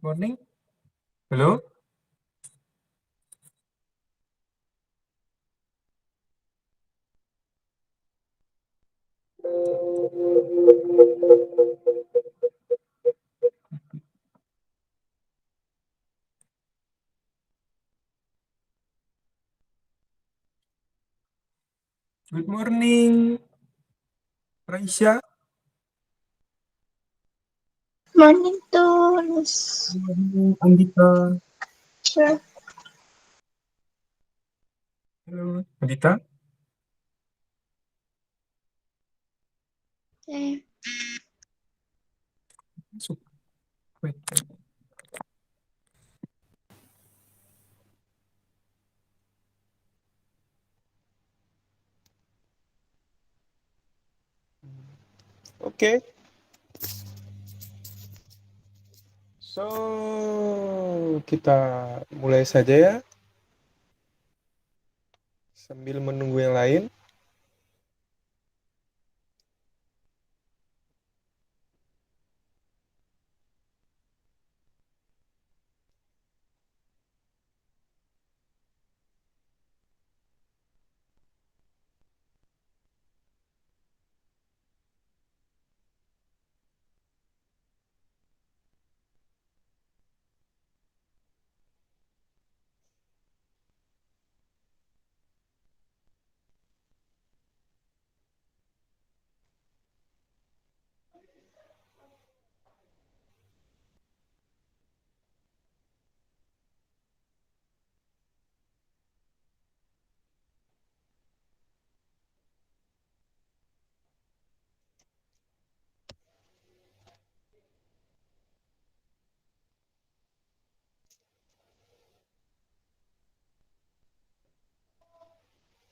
morning. Halo, good morning, Raisya. Morning, Tulus. Good morning, Andita. Sure. Halo, Andita. Eh, Masuk. Wait. Oke, so kita mulai saja ya, sambil menunggu yang lain.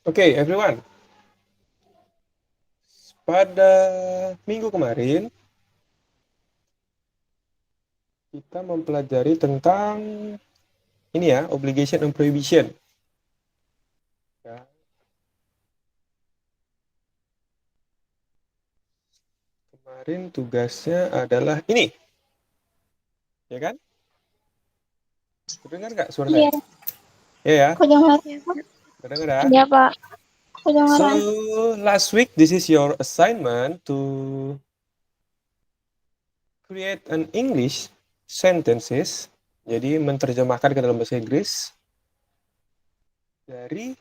Oke, everyone. Pada minggu kemarin, kita mempelajari tentang ini ya, obligation and prohibition. Ya. Kemarin tugasnya adalah ini, ya kan? Dengar nggak suara saya? iya, Ya ya, kedengaran. dengar ya. Iya, Pak. So, Kedengaran. last week, this is your assignment to create an English sentences. Jadi menerjemahkan ke dalam bahasa Inggris dari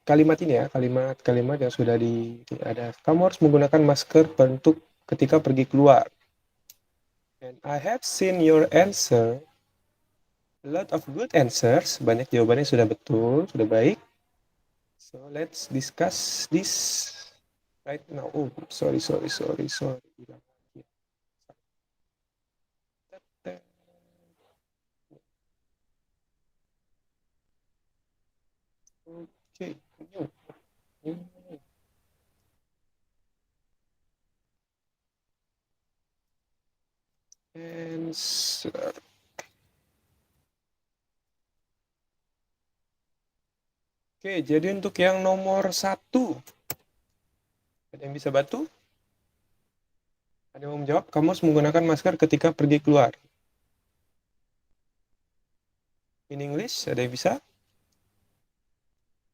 kalimat ini ya, kalimat-kalimat yang sudah ada. Kamu harus menggunakan masker untuk ketika pergi keluar. And I have seen your answer. A lot of good answers. Banyak jawabannya sudah betul, sudah baik. So let's discuss this right now. Oh, sorry. Okay. Answer. Oke, jadi untuk yang nomor 1, ada yang bisa bantu? Ada yang mau menjawab? Kamu harus menggunakan masker ketika pergi keluar. In English, ada yang bisa?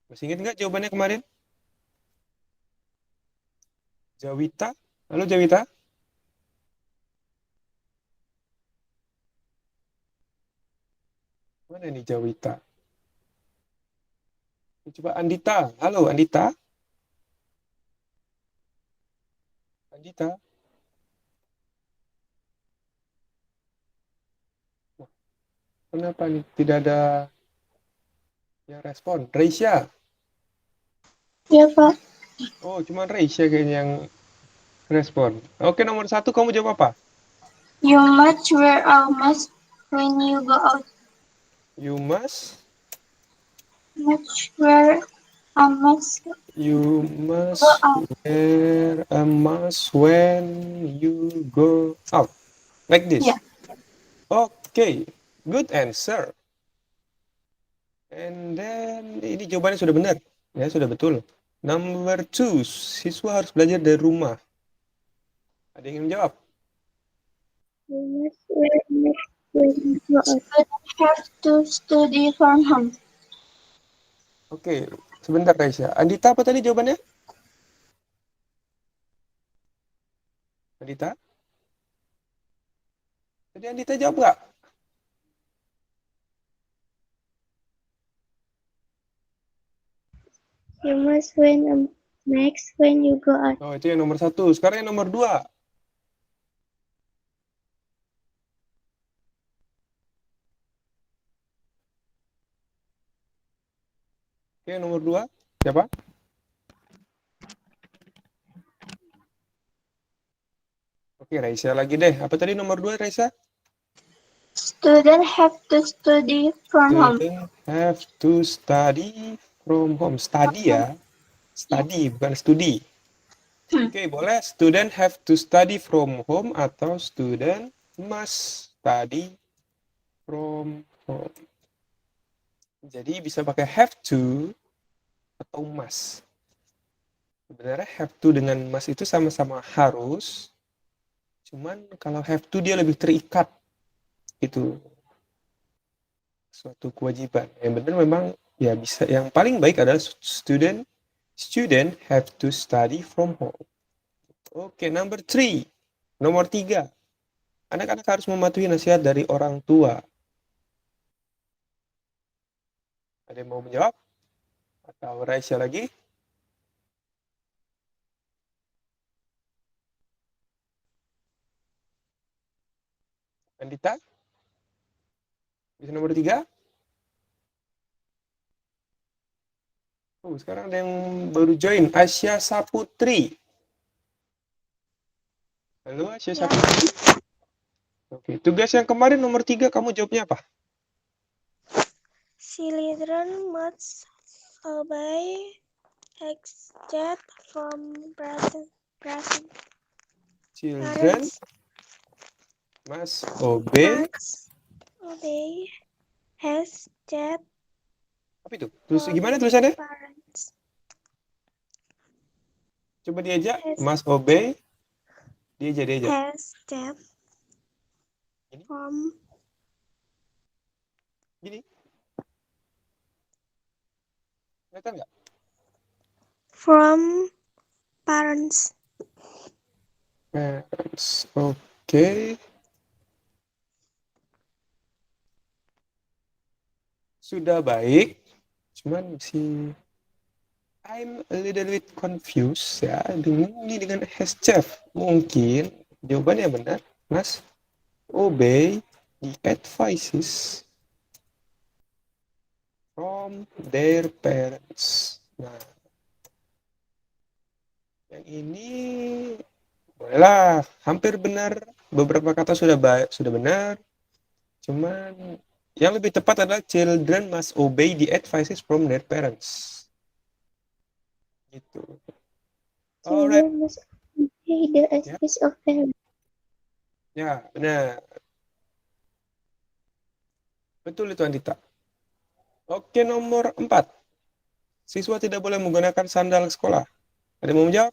Masih ingat nggak jawabannya kemarin? Jawita? Halo Jawita? Mana nih Jawita? Coba Andita. Halo Andita? Andita? Wah, kenapa nih tidak ada yang respon? Reisha? Iya, Pak. Oh, cuma Reisha kayaknya yang respon. Oke, nomor 1 kamu jawab apa? You must wear a mask when you go out. You must Must wear a mask You go must out. wear a mask when you go out. Like Iya. this. Okay, good answer. And then ini jawabannya sudah benar. Ya, sudah betul. Number 2, siswa harus belajar dari rumah. Ada yang ingin menjawab? You must wear a mask when you go out. Students have to study from home. Oke, sebentar Raisya. Andita apa tadi jawabannya? Andita? Tadi Andita jawab nggak? You must wear a mask when you go out. Oh, itu yang nomor 1. Sekarang yang nomor 2. Oke, yang nomor 2. Siapa? Oke, Raisya lagi deh. Apa tadi nomor 2, Raisya? Students have to study from home. Student have to study from home. Study ya. Study, bukan studi. Oke, boleh. Student have to study from home atau student must study from home. Jadi bisa pakai have to atau must. Sebenarnya have to dengan must itu sama-sama harus. Cuman kalau have to dia lebih terikat. Itu suatu kewajiban. Yang benar memang ya bisa, yang paling baik adalah student have to study from home. Oke, number 3. Nomor 3. Anak-anak harus mematuhi nasihat dari orang tua. Ada yang mau menjawab? Atau Raisya lagi? Andita? Bisa nomor 3? Oh, sekarang ada yang baru join. Asya Saputri. Halo, Asya Saputri. Oke, tugas yang kemarin nomor 3, kamu jawabnya apa? Children must obey except from present Children must obey. obey except Apa itu? Terus gimana tulisannya? parents. Coba diajak. Must obey. Diajak. Except Ini? from Gini. Kelihatan nggak? from parents. Parents. Oke. Sudah baik. Cuman si I'm a little bit confused ya. Ini dengan has chef. Mungkin jawabannya benar. Mas, obey the advices from their parents. Nah, yang ini bolehlah, hampir benar. Beberapa kata sudah benar. Cuman yang lebih tepat adalah children must obey the advices from their parents. Gitu. Alright. Children must obey the advice of parents. Ya, benar. Betul itu, Andita. Oke, nomor 4. Siswa tidak boleh menggunakan sandal sekolah. Ada yang mau menjawab?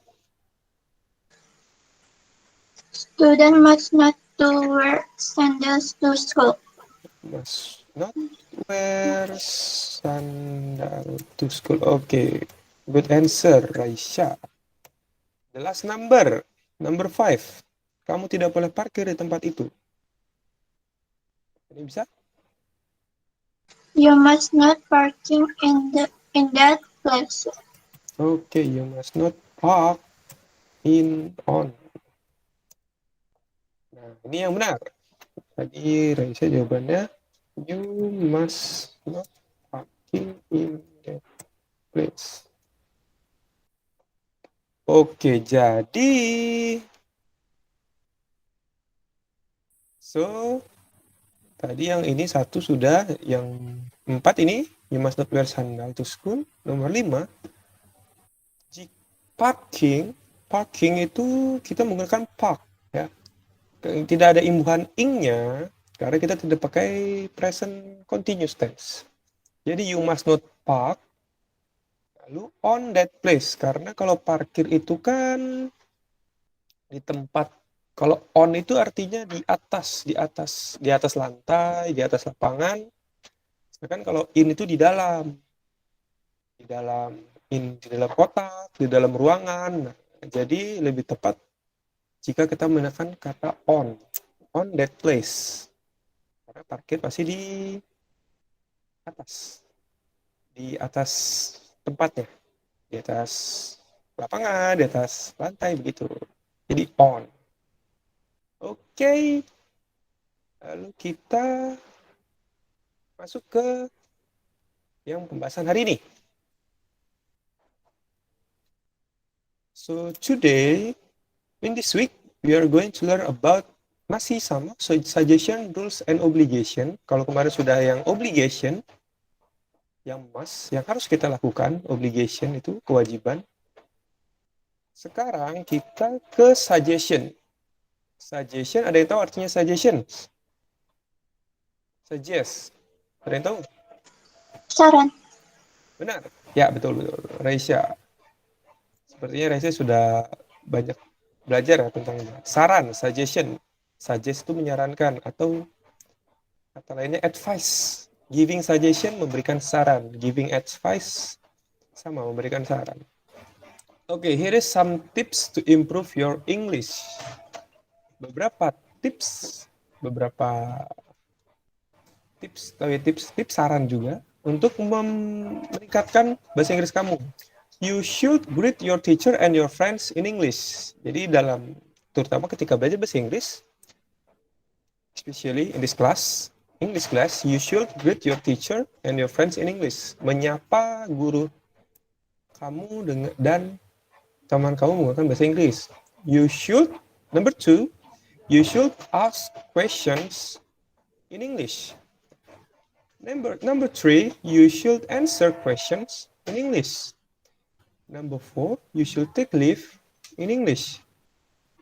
Student must not to wear sandals to school. Must not wear sandal to school. Oke. Good answer, Raisya. The last number. Number 5. Kamu tidak boleh parkir di tempat itu. Ini bisa? You must not parking in that place. Oke, you must not park on. Nah, ini yang benar. Tadi Raisa jawabannya, you must not parking in that place. Oke, jadi tadi yang ini 1 sudah, yang 4 ini you must not wear sandal to school. Nomor 5, parking itu kita menggunakan park ya. Tidak ada imbuhan ing-nya karena kita tidak pakai present continuous tense. Jadi you must not park lalu on that place, karena kalau parkir itu kan di tempat Kalau on itu artinya di atas lantai, di atas lapangan. Sedangkan kalau in itu di dalam di dalam kotak, di dalam ruangan. Nah, jadi lebih tepat jika kita menggunakan kata on that place. Karena parkir pasti atas, di atas tempatnya, di atas lapangan, di atas lantai begitu. Jadi on. Oke, lalu kita masuk ke yang pembahasan hari ini. So today, in this week, we are going to learn about masih sama, so suggestion, rules, and obligation. Kalau kemarin sudah yang obligation, yang must, yang harus kita lakukan, obligation itu kewajiban. Sekarang kita ke suggestion. Suggestion, ada yang tahu artinya suggestion? Suggest. Ada yang tahu? Saran. Benar. Ya, betul. Raisya. Sepertinya Raisya sudah banyak belajar ya tentang saran, suggestion. Suggest itu menyarankan, atau kata lainnya advice. Giving suggestion, memberikan saran. Giving advice, sama memberikan saran. Okay, here is some tips to improve your English. Beberapa tips saran juga untuk meningkatkan bahasa Inggris kamu. You should greet your teacher and your friends in English. Jadi terutama ketika belajar bahasa Inggris, especially in this class, English class, you should greet your teacher and your friends in English. Menyapa guru kamu dan teman kamu menggunakan bahasa Inggris. Number 2, you should ask questions in English. Number 3, you should answer questions in English. Number 4, you should take leave in English.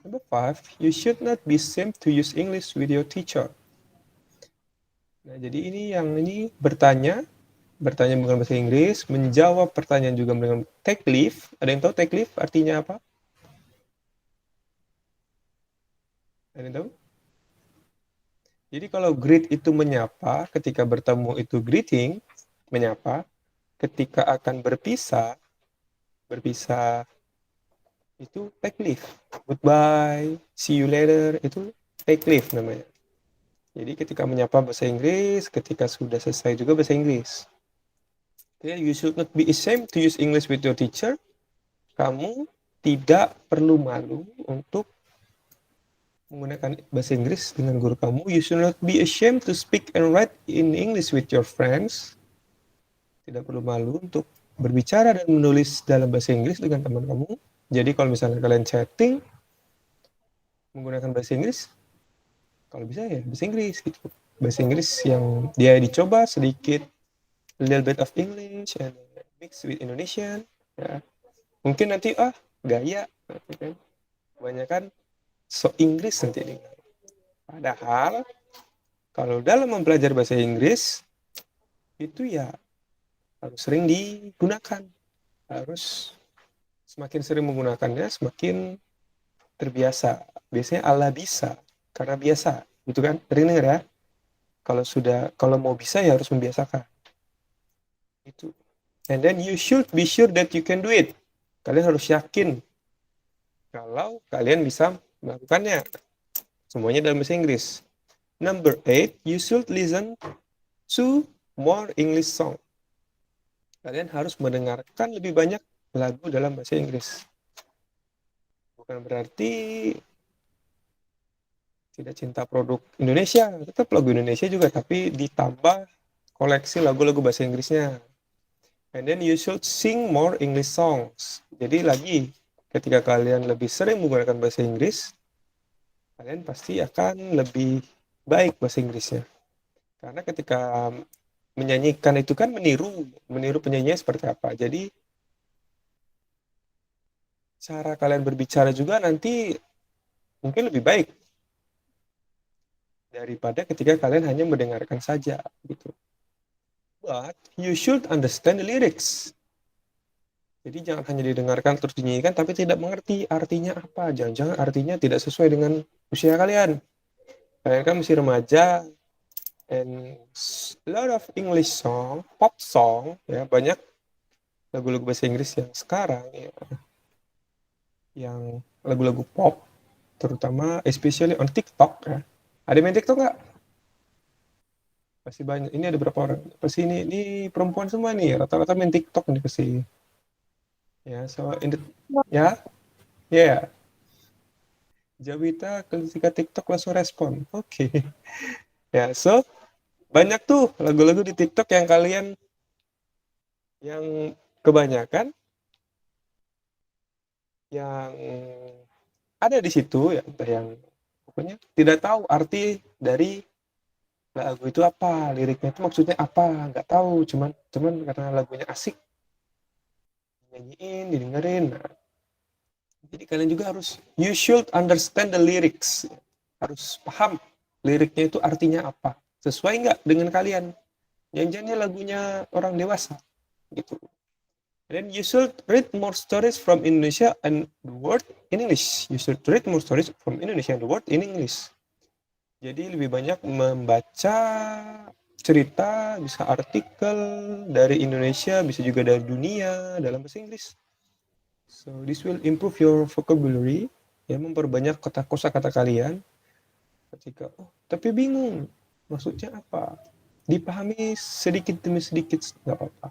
Number 5, you should not be ashamed to use English with your teacher. Nah, jadi ini bertanya menggunakan bahasa Inggris, menjawab pertanyaan juga dengan take leave. Ada yang tahu take leave artinya apa? Ada yang tahu? Jadi kalau greet itu menyapa, ketika bertemu itu greeting, menyapa. Ketika akan berpisah itu take leave. Goodbye, see you later, itu take leave namanya. Jadi ketika menyapa bahasa Inggris, ketika sudah selesai juga bahasa Inggris. Okay, you should not be ashamed to use English with your teacher. Kamu tidak perlu malu untuk menggunakan bahasa Inggris dengan guru kamu. You should not be ashamed to speak and write in English with your friends. Tidak perlu malu untuk berbicara dan menulis dalam bahasa Inggris dengan teman kamu. Jadi kalau misalnya kalian chatting menggunakan bahasa Inggris, kalau bisa ya bahasa Inggris gitu. Bahasa Inggris yang dia dicoba sedikit, a little bit of English and mix with Indonesian. Ya. Mungkin nanti gaya, kebanyakan so Inggris nanti. Padahal kalau dalam mempelajari bahasa Inggris itu ya harus sering digunakan, harus semakin sering menggunakannya semakin terbiasa. Biasanya ala bisa karena biasa, gitu kan? Sering dengar ya. Kalau mau bisa ya harus membiasakan. Itu. And then you should be sure that you can do it. Kalian harus yakin kalau kalian bisa melakukannya. Semuanya dalam bahasa Inggris. Number 8, you should listen to more English song. Kalian harus mendengarkan lebih banyak lagu dalam bahasa Inggris. Bukan berarti tidak cinta produk Indonesia, tetap lagu Indonesia juga, tapi ditambah koleksi lagu-lagu bahasa Inggrisnya. And then you should sing more English songs. Jadi lagi, ketika kalian lebih sering menggunakan bahasa Inggris, kalian pasti akan lebih baik bahasa Inggrisnya. Karena ketika menyanyikan itu kan meniru penyanyinya seperti apa. Jadi cara kalian berbicara juga nanti mungkin lebih baik daripada ketika kalian hanya mendengarkan saja gitu. But you should understand the lyrics. Jadi jangan hanya didengarkan terus dinyanyikan tapi tidak mengerti artinya apa. Jangan-jangan artinya tidak sesuai dengan usia kalian. Kalian kan masih remaja, and a lot of English song, pop song, ya banyak lagu-lagu bahasa Inggris yang sekarang ya, yang lagu-lagu pop, terutama especially on TikTok ya. Ada main TikTok nggak? Pasti banyak. Ini ada berapa orang? Pasti ini perempuan semua nih, rata-rata main TikTok nih pasti. Ya, so in the, ya, ya. Jawita ketika TikTok langsung respon. Oke. Ya, so banyak tuh lagu-lagu di TikTok yang kalian yang kebanyakan yang ada di situ ya, entah yang pokoknya tidak tahu arti dari lagu itu apa, liriknya itu maksudnya apa, nggak tahu, cuman karena lagunya asik, nyanyiin, didengerin. Nah, jadi kalian juga harus, you should understand the lyrics, harus paham liriknya itu artinya apa, sesuai nggak dengan kalian. Jangan-jangan lagunya orang dewasa gitu. Then you should read more stories from Indonesia and the world in English. You should read more stories from Indonesia and the world in English. Jadi lebih banyak membaca cerita, bisa artikel dari Indonesia, bisa juga dari dunia dalam bahasa Inggris. So this will improve your vocabulary, ya, memperbanyak kosakata kalian. Ketika tapi bingung maksudnya apa, dipahami sedikit demi sedikit nggak apa-apa.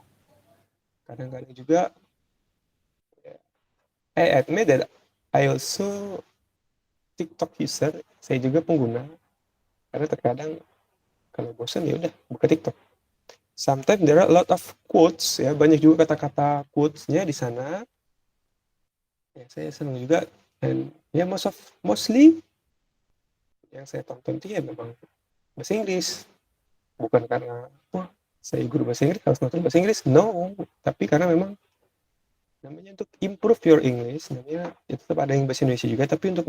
Kadang-kadang juga I admit that I also TikTok user, saya juga pengguna, karena terkadang kalau bosan ya udah buka TikTok. Sometimes there are a lot of quotes, ya, banyak juga kata-kata quotes-nya di sana. Ya, saya senang juga, dan ya mostly yang saya tonton itu ya memang bahasa Inggris. Bukan karena wah saya guru bahasa Inggris harus nonton bahasa Inggris, no, tapi karena memang namanya untuk improve your English, namanya itu tetap ada yang bahasa Indonesia juga, tapi untuk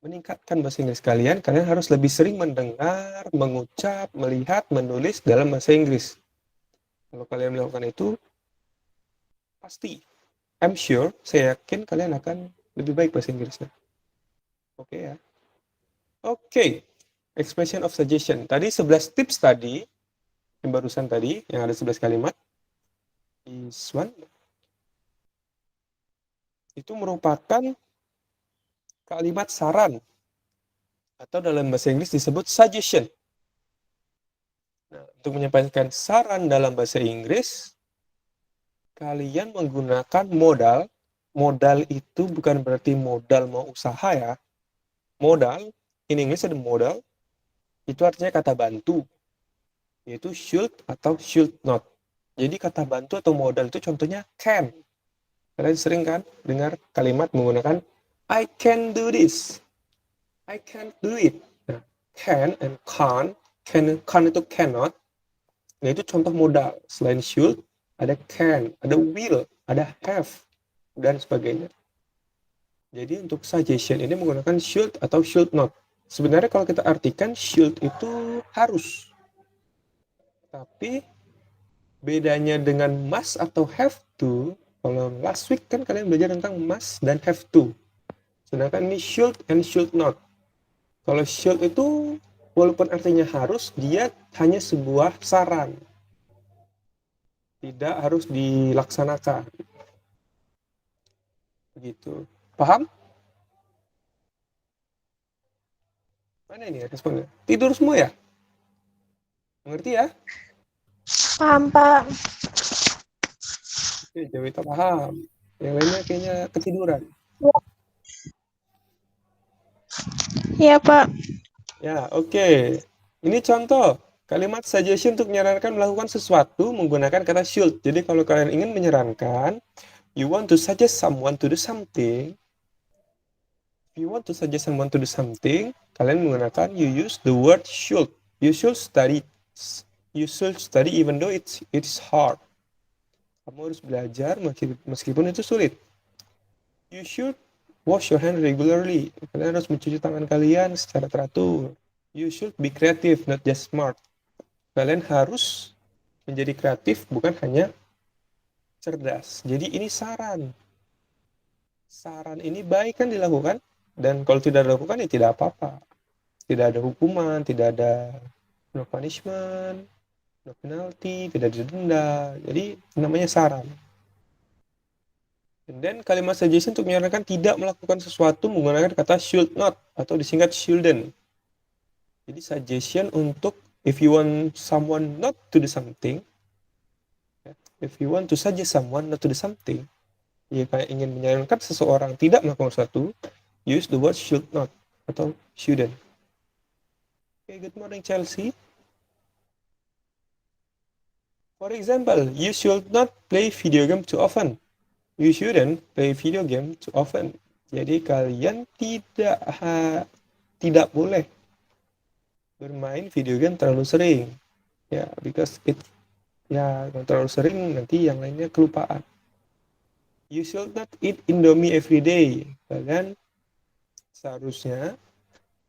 meningkatkan bahasa Inggris kalian harus lebih sering mendengar, mengucap, melihat, menulis dalam bahasa Inggris. Kalau kalian melakukan itu, pasti, I'm sure, saya yakin kalian akan lebih baik bahasa Inggrisnya. Oke ya. Oke, expression of suggestion. Tadi 11 tips tadi, yang barusan tadi, yang ada 11 kalimat, is one. Itu merupakan kalimat saran, atau dalam bahasa Inggris disebut suggestion. Nah, untuk menyampaikan saran dalam bahasa Inggris, kalian menggunakan modal. Modal itu bukan berarti modal mau usaha ya. Modal, in English ada modal, itu artinya kata bantu, yaitu should atau should not. Jadi kata bantu atau modal itu contohnya can. Kalian sering kan dengar kalimat menggunakan I can do this, I can't do it. Nah, can and can't, can itu cannot. Nah, itu contoh modal. Selain should, ada can, ada will, ada have, dan sebagainya. Jadi untuk suggestion ini menggunakan should atau should not. Sebenarnya kalau kita artikan, should itu harus. Tapi bedanya dengan must atau have to, kalau last week kan kalian belajar tentang must dan have to. Sedangkan ini should and should not. Kalau should itu walaupun artinya harus, dia hanya sebuah saran. Tidak harus dilaksanakan. Begitu. Paham? Mana ini ya responnya? Tidur semua ya? Mengerti ya? Paham, Pak. Oke, Jawita paham. Yang lainnya kayaknya ketiduran. Iya, Pak. Ya, oke. Ini contoh kalimat suggestion untuk menyarankan melakukan sesuatu menggunakan kata should. Jadi kalau kalian ingin menyarankan, you want to suggest someone to do something. If you want to suggest someone to do something, kalian menggunakan you use the word should. You should study. You should study even though it's hard. Kamu harus belajar meskipun itu sulit. You should wash your hand regularly. Kalian harus mencuci tangan kalian secara teratur. You should be creative, not just smart. Kalian harus menjadi kreatif, bukan hanya cerdas. Jadi ini saran. Saran ini baik kan dilakukan? Dan kalau tidak dilakukan ya tidak apa-apa. Tidak ada hukuman, tidak ada no punishment, no penalty, tidak ada denda. Jadi namanya saran. Dan kalimat suggestion untuk menyarankan tidak melakukan sesuatu menggunakan kata should not atau disingkat shouldn't. Jadi suggestion untuk if you want someone not to do something, if you want to suggest someone not to do something, jika ingin menyarankan seseorang tidak melakukan sesuatu, use the word should not atau shouldn't. Okay, good morning Chelsea. For example, you should not play video game too often. You shouldn't play video game too often. Jadi kalian tidak boleh bermain video game terlalu sering. Ya, because kalau terlalu sering nanti yang lainnya kelupaan. You should not eat Indomie every day. Kalian seharusnya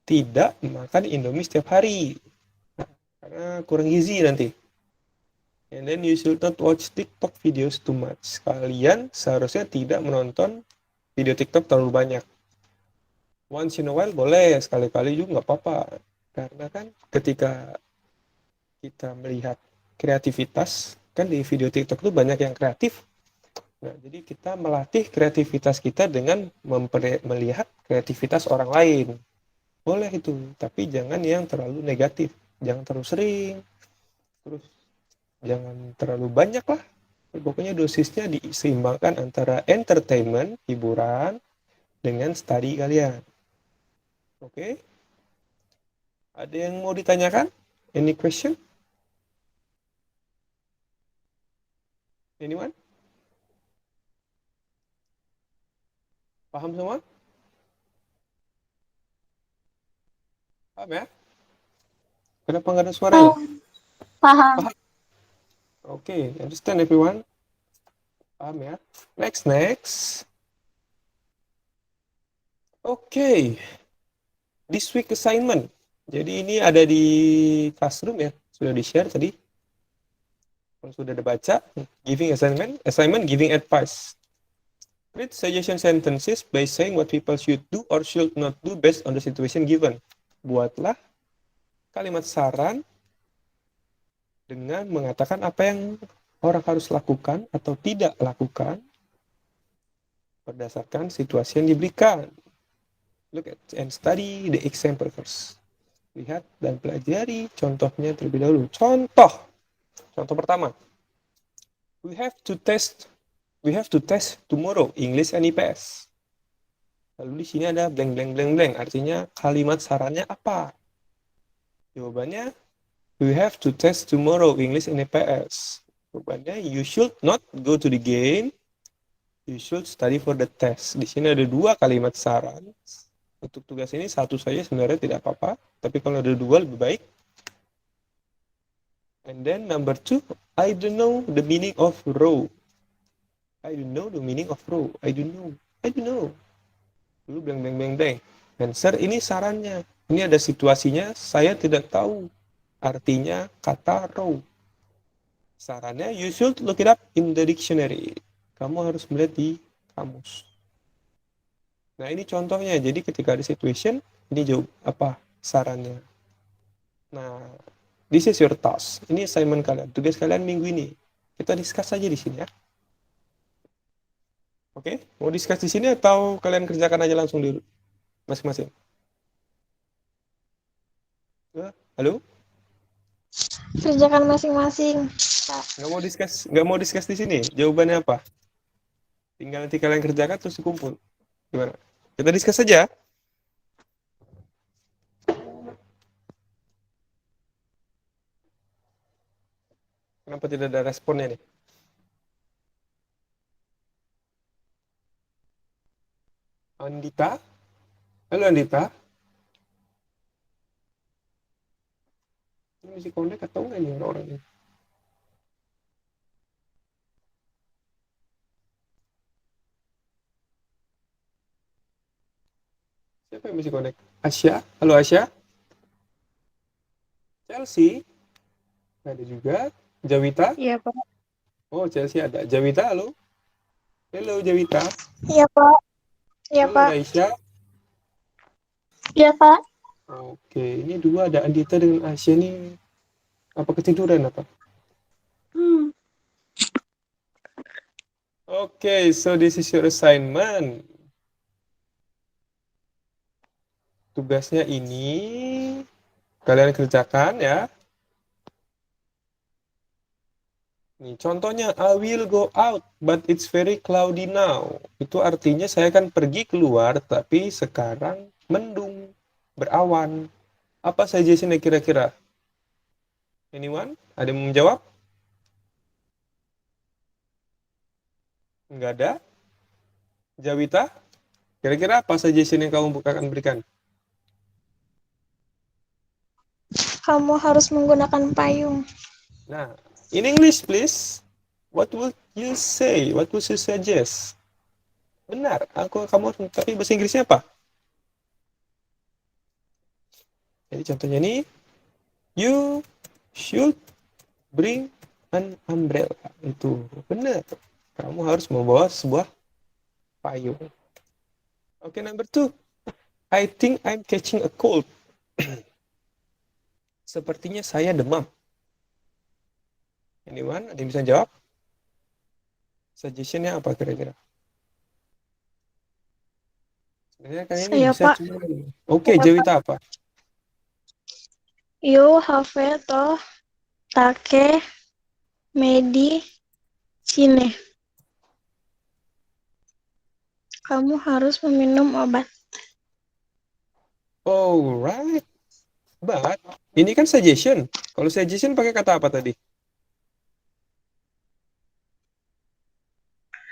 tidak makan Indomie setiap hari. Karena kurang gizi nanti. And then you should not watch TikTok videos too much. Kalian seharusnya tidak menonton video TikTok terlalu banyak. Once in a while boleh, sekali-kali juga nggak apa-apa. Karena kan ketika kita melihat kreativitas, kan di video TikTok itu banyak yang kreatif. Nah, jadi kita melatih kreativitas kita dengan melihat kreativitas orang lain. Boleh itu, tapi jangan yang terlalu negatif. Jangan terlalu sering. Terus jangan terlalu banyak lah. Pokoknya dosisnya diseimbangkan antara entertainment, hiburan, dengan study kalian. Oke? Ada yang mau ditanyakan? Any question? Anyone? Paham semua? Paham ya? Kenapa nggak ada suaranya? Paham. Okay, understand everyone? Paham ya? Next. Okay. This week assignment. Jadi ini ada di classroom ya. Sudah di-share tadi. Kalau sudah dibaca, giving assignment giving advice. Create suggestion sentences by saying what people should do or should not do based on the situation given. Buatlah kalimat saran dengan mengatakan apa yang orang harus lakukan atau tidak lakukan berdasarkan situasi yang diberikan. Look at and study the example first. Lihat dan pelajari contohnya terlebih dahulu. Contoh pertama. We have to test tomorrow English and IPS. Lalu di sini ada blank. Artinya kalimat sarannya apa? Jawabannya we have to test tomorrow English and IPS. Jawabannya you should not go to the game. You should study for the test. Di sini ada 2 kalimat saran. Untuk tugas ini 1 saja sebenarnya tidak apa-apa, tapi kalau ada 2 lebih baik. And then number 2, I don't know the meaning of row. I don't know the meaning of row. I don't know. Lalu blank. Answer ini sarannya. Ini ada situasinya, saya tidak tahu artinya kata row. Sarannya, you should look it up in the dictionary. Kamu harus melihat di kamus. Nah, ini contohnya. Jadi ketika ada situation, ini jawab apa sarannya. Nah, this is your task. Ini assignment kalian. Tugas kalian minggu ini. Kita discuss aja di sini ya. Oke? Mau discuss di sini atau kalian kerjakan aja langsung di masing-masing? Halo? Kerjakan masing-masing. Nggak mau discuss di sini. Jawabannya apa? Tinggal nanti kalian kerjakan terus dikumpul. Gimana? Kita discuss saja. Kenapa tidak ada responnya nih? Andita? Halo Andita? Ini masih connect atau enggak nih orang ini? Siapa yang masih connect? Asya? Halo Asya? Chelsea? Ada juga. Jawita? Iya, Pak. Oh, Chelsea ada. Jawita, halo? Halo Jawita? Iya, Pak. Iya, Halo Pak. Raisya? Ya, Pak. Oke, ini dua ada Andita dengan Asya nih. Apa ketiduran apa? Oke, so this is your assignment. Tugasnya ini kalian kerjakan ya. Nih, contohnya I will go out, but it's very cloudy now. Itu artinya saya akan pergi keluar, tapi sekarang mendung, berawan. Apa suggestion-nya kira-kira? Anyone? Ada yang mau menjawab? Enggak ada? Jawita? Kira-kira apa suggestion yang kamu akan berikan? Kamu harus menggunakan payung. Nah, in English please. What would you say? What would you suggest? Benar, kamu tapi bahasa Inggrisnya apa? Jadi contohnya ini, you should bring an umbrella. Itu benar. Kamu harus membawa sebuah payung. Oke, number 2. I think I'm catching a cold. Sepertinya saya demam. Anyone? Ada yang bisa jawab? Suggestionnya apa kira-kira? Sebenarnya kan ini Saya, bisa Pak. cuma. Oke, Jawita apa? You have to take medicine. Kamu harus meminum obat. Alright. But, ini kan suggestion. Kalau suggestion pakai kata apa tadi?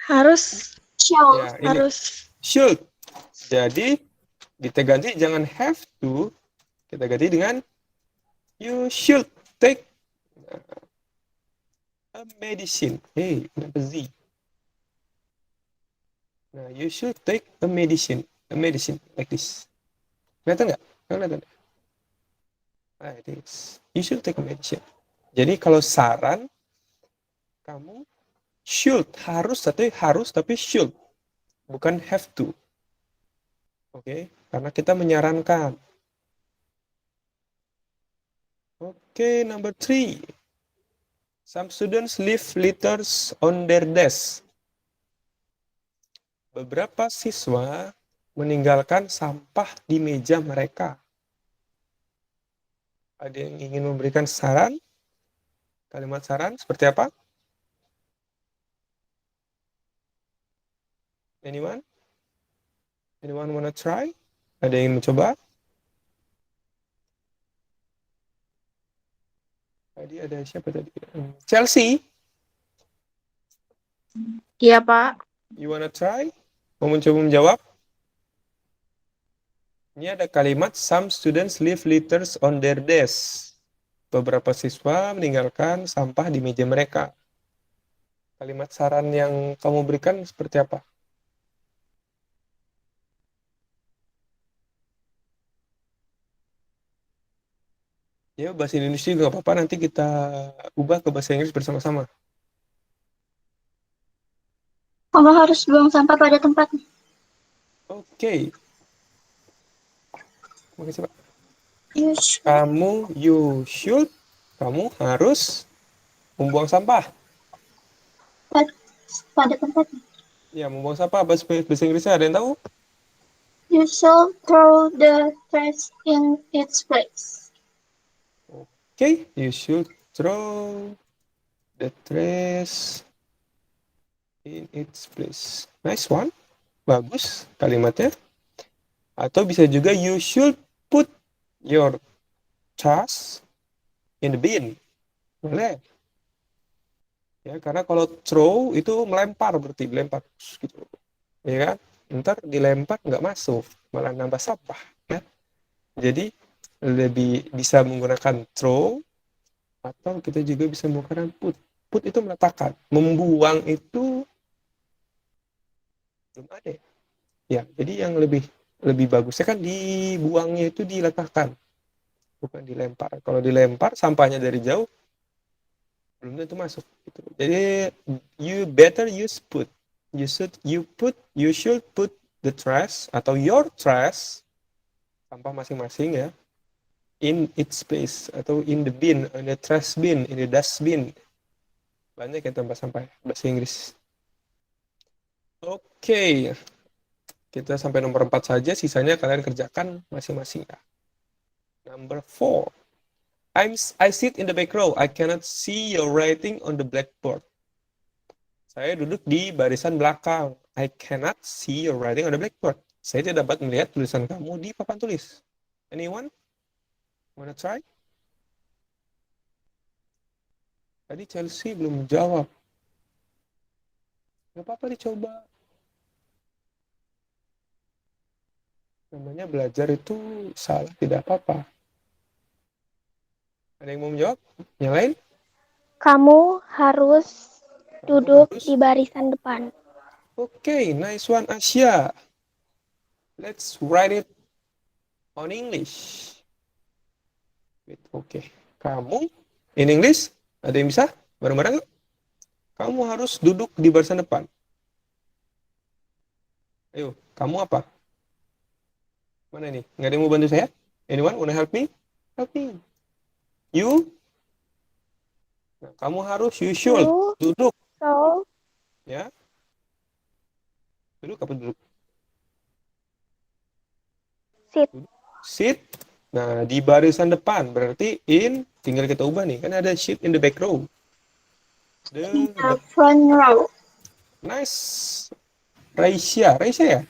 Harus. Ya, ini Harus. should. Jadi, kita ganti jangan have to. Kita ganti dengan you should take a medicine. Hey, kenapa Z? Nah, you should take a medicine. A medicine, like this. Kelihatan nggak? Kelihatan. Like this. You should take a medicine. Jadi, kalau saran, kamu should. Harus tapi should. Bukan have to. Oke, karena kita menyarankan. Oke, number 3. Some students leave litters on their desk. Beberapa siswa meninggalkan sampah di meja mereka. Ada yang ingin memberikan saran? Kalimat saran seperti apa? Anyone? Anyone wanna try? Ada yang mencoba? Tadi ada siapa tadi? Chelsea, Iya, Pak. you wanna try? Mau mencoba menjawab? Ini ada kalimat some students leave litters on their desk. Beberapa siswa meninggalkan sampah di meja mereka. Kalimat saran yang kamu berikan seperti apa? Ya, bahasa Indonesia juga nggak apa-apa. Nanti kita ubah ke bahasa Inggris bersama-sama. Kamu harus buang sampah pada tempatnya. Oke. Makasih, Pak. You should Kamu harus membuang sampah. pada tempatnya. Ya, membuang sampah. Bahasa Inggrisnya ada yang tahu? You should throw the trash in its place. Oke, you should throw the trash in its place. Nice one. Bagus kalimatnya. Atau bisa juga you should put your trash in the bin. Boleh. Ya, karena kalau throw itu melempar, berarti dilempar gitu. Ya kan? Ntar dilempar nggak masuk, malah nambah sampah. Ya. Jadi lebih bisa menggunakan throw atau kita juga bisa menggunakan put. Put itu meletakkan. Membuang itu belum ada. Ya, jadi yang lebih bagusnya kan dibuangnya itu diletakkan, bukan dilempar. Kalau dilempar sampahnya dari jauh belum tentu masuk. Gitu. Jadi you better use put. You should put the trash atau your trash sampah masing-masing ya, in its place atau in the bin, in the trash bin, in the dustbin. Banyak ya tempat sampah bahasa Inggris. Oke, kita sampai nomor 4 saja, sisanya kalian kerjakan masing-masing ya. Number 4. I sit in the back row. I cannot see your writing on the blackboard. Saya duduk di barisan belakang. I cannot see your writing on the blackboard. Saya tidak dapat melihat tulisan kamu di papan tulis. Anyone? Wanna try? Tadi Chelsea belum jawab. Gak apa-apa dicoba. Namanya belajar itu salah tidak apa-apa. Ada yang mau menjawab? Yang lain? Kamu harus Kamu duduk harus. di barisan depan. Okay, nice one, Asia. Let's write it on English. Wait, okay. Kamu in English? Ada yang bisa? Bareng-bareng yuk. Kamu harus duduk di barisan depan. Ayo, kamu apa? Mana ini? Nggak ada yang mau bantu saya? Anyone wanna help me? Help me. You? Nah, kamu harus, you should. You Duduk, so ya. Duduk apa duduk? sit. Sit. Nah, di barisan depan. Berarti in, tinggal kita ubah nih. Kan ada sit in the back row. In the front row. Nice. Raisya ya?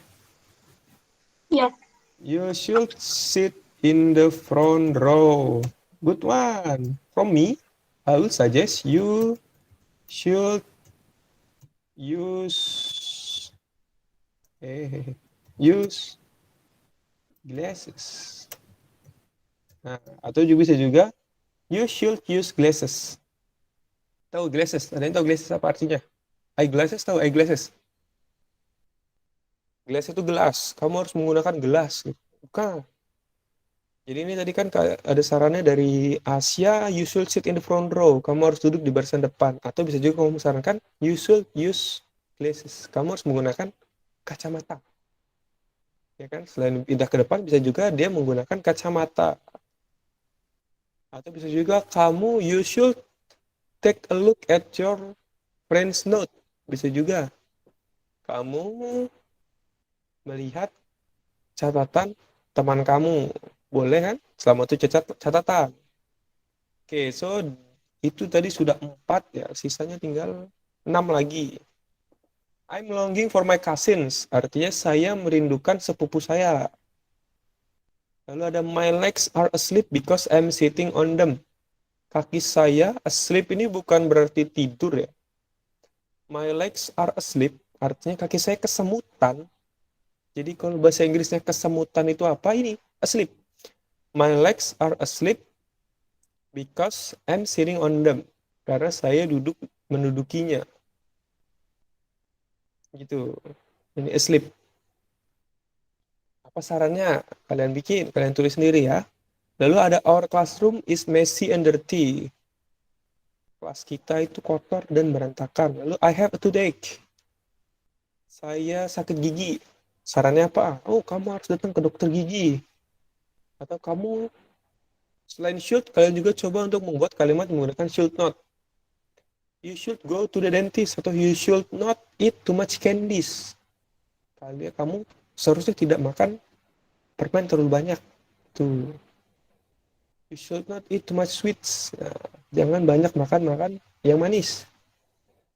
Yes. You should sit in the front row. Good one. From me, I will suggest you should use glasses. Nah, atau juga bisa juga you should use glasses. Tahu glasses? Ada yang tahu glasses apa artinya? Eyeglasses, tahu eyeglasses? Gelas itu gelas. Kamu harus menggunakan gelas. Bukan. Jadi ini tadi kan ada sarannya dari Asia, you should sit in the front row. Kamu harus duduk di barisan depan. Atau bisa juga kamu sarankan, you should use glasses. Kamu harus menggunakan kacamata. Ya kan? Selain pindah ke depan, bisa juga dia menggunakan kacamata. Atau bisa juga kamu, you should take a look at your friend's note. Bisa juga. Kamu melihat catatan teman kamu. Boleh kan? Selama itu catatan. Oke, so itu tadi sudah 4 ya. Sisanya tinggal 6 lagi. I'm longing for my cousins. Artinya saya merindukan sepupu saya. Lalu ada my legs are asleep because I'm sitting on them. Kaki saya asleep ini bukan berarti tidur ya. My legs are asleep. Artinya kaki saya kesemutan. Jadi kalau bahasa Inggrisnya kesemutan itu apa ini? Asleep. My legs are asleep because I'm sitting on them. Karena saya duduk mendudukinya. Gitu. Ini asleep. Apa sarannya? Kalian bikin, kalian tulis sendiri ya. Lalu ada our classroom is messy and dirty. Kelas kita itu kotor dan berantakan. Lalu I have a toothache. Saya sakit gigi. Sarannya apa? Oh, kamu harus datang ke dokter gigi. Atau kamu selain should, kalian juga coba untuk membuat kalimat menggunakan should not. You should go to the dentist atau you should not eat too much candies. Kamu seharusnya tidak makan permen terlalu banyak. Tuh. You should not eat too much sweets. Nah, jangan banyak makan yang manis.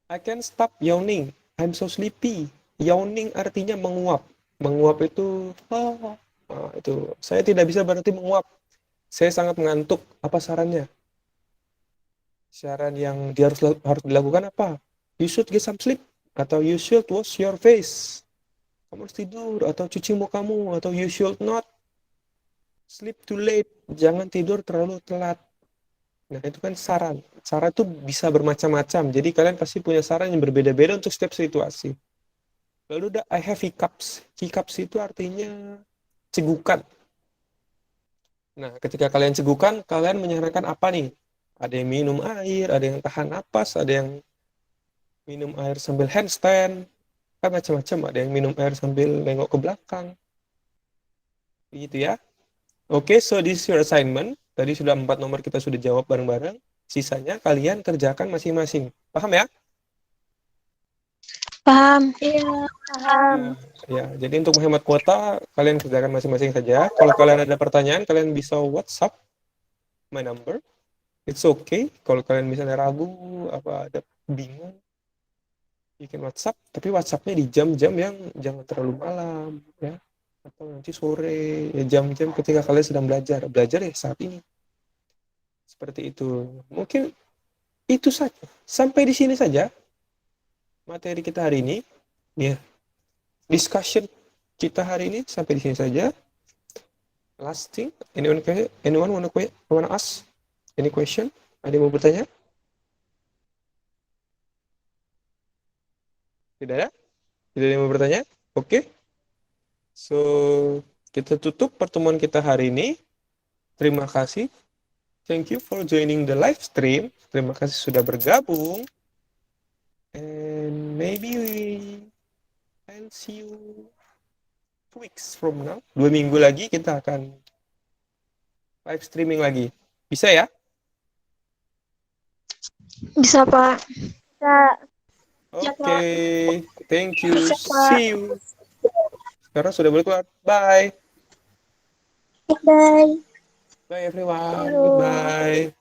I can't stop yawning. I'm so sleepy. Yawning artinya menguap. Menguap itu, itu. Saya tidak bisa berarti menguap. Saya sangat mengantuk. Apa sarannya? Saran yang harus dilakukan apa? You should get some sleep. Atau you should wash your face. Kamu harus tidur. Atau cuci mukamu. Atau you should not sleep too late. Jangan tidur terlalu telat. Nah, itu kan saran. Saran itu bisa bermacam-macam. Jadi kalian pasti punya saran yang berbeda-beda untuk setiap situasi. Lalu ada I have hiccups. Hiccups itu artinya cegukan. Nah, ketika kalian cegukan, kalian menyarankan apa nih? Ada yang minum air, ada yang tahan napas, ada yang minum air sambil handstand. Kan macam-macam. Ada yang minum air sambil nengok ke belakang. Begitu ya. Oke, so this is your assignment. Tadi sudah 4 nomor kita sudah jawab bareng-bareng. Sisanya kalian kerjakan masing-masing. Paham ya? Paham. Iya, paham. Ya, jadi untuk menghemat kuota, kalian kerjakan masing-masing saja. Kalau kalian ada pertanyaan, kalian bisa WhatsApp my number. It's okay. Kalau kalian misalnya ragu, apa ada bingung, bikin WhatsApp. Tapi WhatsAppnya di jam-jam yang jangan terlalu malam, ya. Atau nanti sore, ya jam-jam ketika kalian sedang belajar. Belajar ya saat ini. Seperti itu. Mungkin itu saja. Sampai di sini saja materi kita hari ini. Ya. Discussion kita hari ini sampai di sini saja. Last thing, anyone wanna ask any question? Ada yang mau bertanya? Tidak ada? Tidak ada yang mau bertanya? Oke. So, kita tutup pertemuan kita hari ini. Terima kasih. Thank you for joining the live stream. Terima kasih sudah bergabung. And maybe I'll see you 2 weeks from now. 2 minggu lagi kita akan live streaming lagi. Bisa ya? Bisa, Pak. Bisa. Oke. Thank you. Bisa, Pak. See you. Sekarang sudah boleh keluar. Bye. Bye. Bye everyone. Halo. Goodbye.